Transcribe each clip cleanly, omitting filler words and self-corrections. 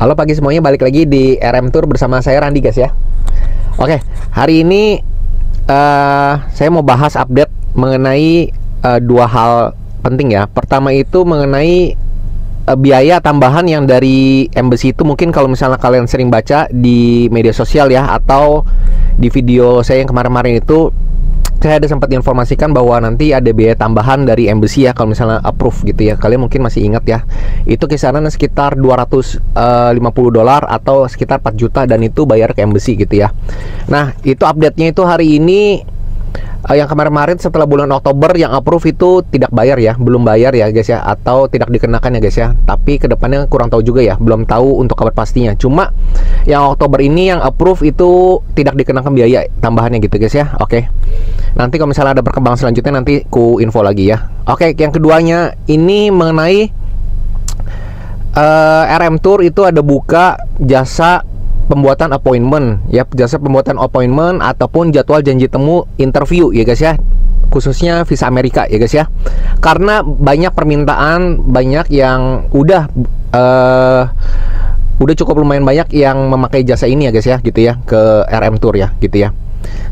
Halo pagi semuanya, balik lagi di RM Tour bersama saya Randi guys ya. Oke, hari ini saya mau bahas update mengenai dua hal penting ya. Pertama itu mengenai biaya tambahan yang dari embassy itu, mungkin kalau misalnya kalian sering baca di media sosial ya, atau di video saya yang kemarin-kemarin itu saya ada sempat informasikan bahwa nanti ada biaya tambahan dari embassy ya, kalau misalnya approve gitu ya. Kalian mungkin masih ingat ya, itu kisaran sekitar $250 atau sekitar 4 juta, dan itu bayar ke embassy gitu ya. Nah, itu update-nya itu hari ini. Yang kemarin-kemarin setelah bulan Oktober yang approve itu tidak bayar ya, belum bayar ya guys ya, atau tidak dikenakan ya guys ya. Tapi kedepannya kurang tahu juga ya, belum tahu untuk kabar pastinya. Cuma yang Oktober ini yang approve itu tidak dikenakan biaya tambahannya gitu guys ya. Oke, nanti kalau misalnya ada perkembangan selanjutnya nanti ku info lagi ya. Oke, yang keduanya ini mengenai RM Tour itu ada buka jasa pembuatan appointment ya, jasa pembuatan appointment ataupun jadwal janji temu interview ya guys ya, khususnya visa Amerika ya guys ya. Karena banyak permintaan, banyak yang udah cukup lumayan banyak yang memakai jasa ini ya guys ya, gitu ya, ke RM Tour ya gitu ya.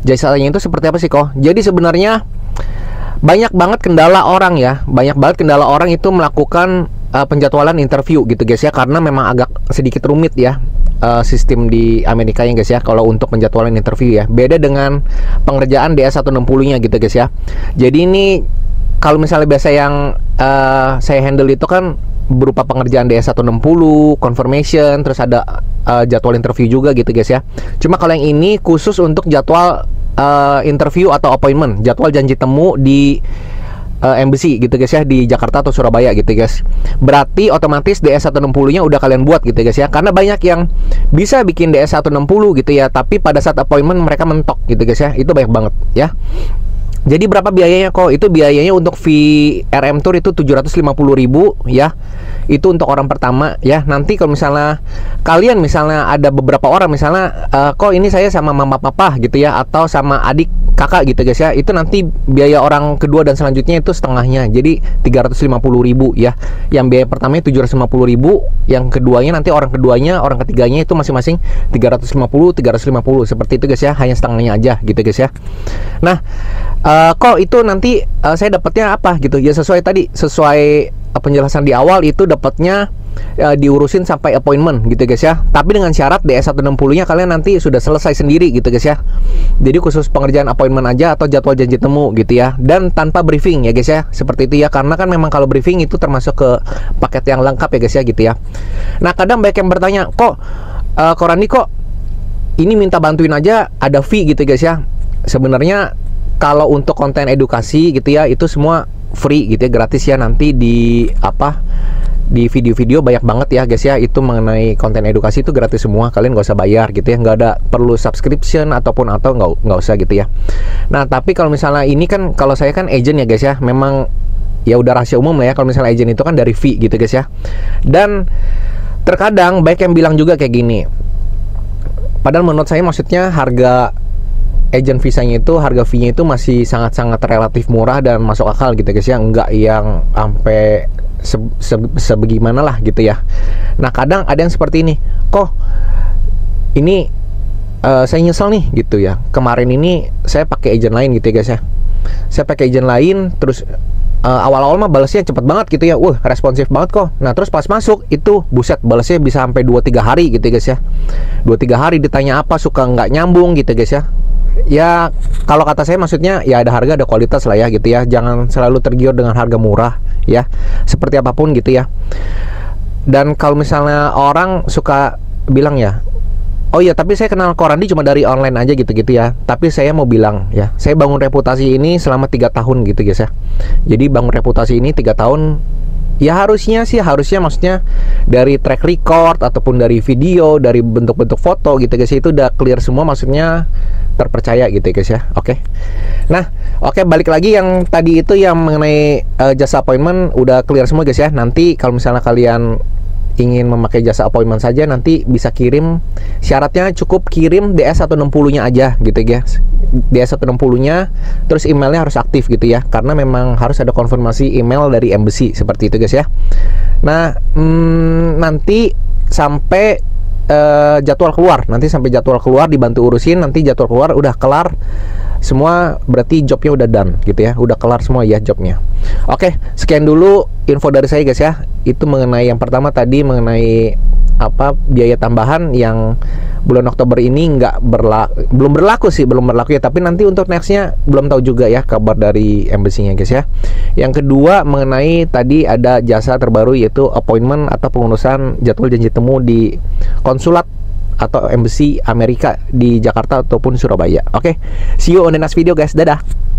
Jasanya itu seperti apa sih kok? Jadi sebenarnya banyak banget kendala orang ya, banyak banget kendala orang itu melakukan penjadwalan interview gitu guys ya, karena memang agak sedikit rumit ya sistem di Amerika ya guys ya, kalau untuk penjadwalan interview ya. Beda dengan pengerjaan DS160 nya gitu guys ya. Jadi ini kalau misalnya biasa yang saya handle itu kan berupa pengerjaan DS160, confirmation, terus ada jadwal interview juga gitu guys ya. Cuma kalau yang ini khusus untuk jadwal interview atau appointment, jadwal janji temu di embassy gitu guys ya, di Jakarta atau Surabaya gitu guys. Berarti otomatis DS160 nya udah kalian buat gitu guys ya. Karena banyak yang bisa bikin DS160 gitu ya, tapi pada saat appointment mereka mentok gitu guys ya. Itu banyak banget ya. Jadi berapa biayanya kok? Itu biayanya untuk fee RM Tour itu 750.000 ya. Itu untuk orang pertama ya. Nanti kalau misalnya kalian misalnya ada beberapa orang, misalnya kok ini saya sama mama papa gitu ya, atau sama adik kakak gitu guys ya, itu nanti biaya orang kedua dan selanjutnya itu setengahnya. Jadi 350.000 ya. Yang biaya pertamanya 750.000, yang keduanya nanti orang keduanya, orang ketiganya itu masing-masing 350 seperti itu guys ya. Hanya setengahnya aja gitu guys ya. Nah, kok itu nanti saya dapatnya apa gitu ya, sesuai tadi, sesuai penjelasan di awal itu dapatnya diurusin sampai appointment gitu guys ya. Tapi dengan syarat DS160 nya kalian nanti sudah selesai sendiri gitu guys ya. Jadi khusus pengerjaan appointment aja atau jadwal janji temu gitu ya, dan tanpa briefing ya guys ya, seperti itu ya. Karena kan memang kalau briefing itu termasuk ke paket yang lengkap ya guys ya gitu ya. Nah, kadang banyak yang bertanya, kok Randi kok ini minta bantuin aja ada fee gitu guys ya. Sebenarnya kalau untuk konten edukasi gitu ya, itu semua free gitu ya, gratis ya. Nanti di di video-video banyak banget ya guys ya, itu mengenai konten edukasi itu gratis semua, kalian nggak usah bayar gitu ya, nggak ada perlu subscription ataupun atau nggak usah gitu ya. Nah, tapi kalau misalnya ini kan, kalau saya kan agent ya guys ya, memang ya udah rahasia umum lah ya, kalau misalnya agent itu kan dari fee gitu guys ya. Dan terkadang baik yang bilang juga kayak gini, padahal menurut saya maksudnya harga agent visanya itu, harga fee-nya itu masih sangat-sangat relatif murah dan masuk akal gitu guys ya, enggak yang sampai sebagaimana lah gitu ya. Nah, kadang ada yang seperti ini, kok ini saya nyesel nih gitu ya, kemarin ini saya pakai agent lain gitu ya guys ya. Saya pakai agent lain, terus awal-awal mah balasnya cepet banget gitu ya, responsif banget kok. Nah, terus pas masuk itu buset, balasnya bisa sampai 2-3 hari gitu ya guys ya. 2-3 hari ditanya apa, suka nggak nyambung gitu guys ya. Ya, kalau kata saya maksudnya ya ada harga ada kualitas lah ya gitu ya. Jangan selalu tergiur dengan harga murah ya, seperti apapun gitu ya. Dan kalau misalnya orang suka bilang ya, oh iya tapi saya kenal Randi cuma dari online aja gitu-gitu ya. Tapi saya mau bilang ya, saya bangun reputasi ini selama 3 tahun gitu guys ya. Jadi bangun reputasi ini 3 tahun ya, harusnya maksudnya dari track record ataupun dari video, dari bentuk-bentuk foto gitu guys, itu udah clear semua, maksudnya terpercaya gitu guys ya. Oke. Nah, oke, balik lagi yang tadi itu yang mengenai jasa appointment udah clear semua guys ya. Nanti kalau misalnya kalian ingin memakai jasa appointment saja, nanti bisa kirim, syaratnya cukup kirim DS160 nya aja gitu guys. DS160 nya, terus emailnya harus aktif gitu ya, karena memang harus ada konfirmasi email dari embassy seperti itu guys ya. Nah, nanti sampai jadwal keluar. Nanti sampai jadwal keluar dibantu urusin, nanti jadwal keluar udah kelar semua, berarti jobnya udah done gitu ya, udah kelar semua ya jobnya. Oke, sekian dulu info dari saya guys ya. Itu mengenai yang pertama tadi, mengenai apa biaya tambahan yang bulan Oktober ini belum berlaku ya, tapi nanti untuk nextnya belum tahu juga ya kabar dari embassy-nya guys ya. Yang kedua mengenai tadi ada jasa terbaru yaitu appointment atau pengurusan jadwal janji temu di konsulat atau embassy Amerika di Jakarta ataupun Surabaya. Oke, see you on the next video guys, dadah.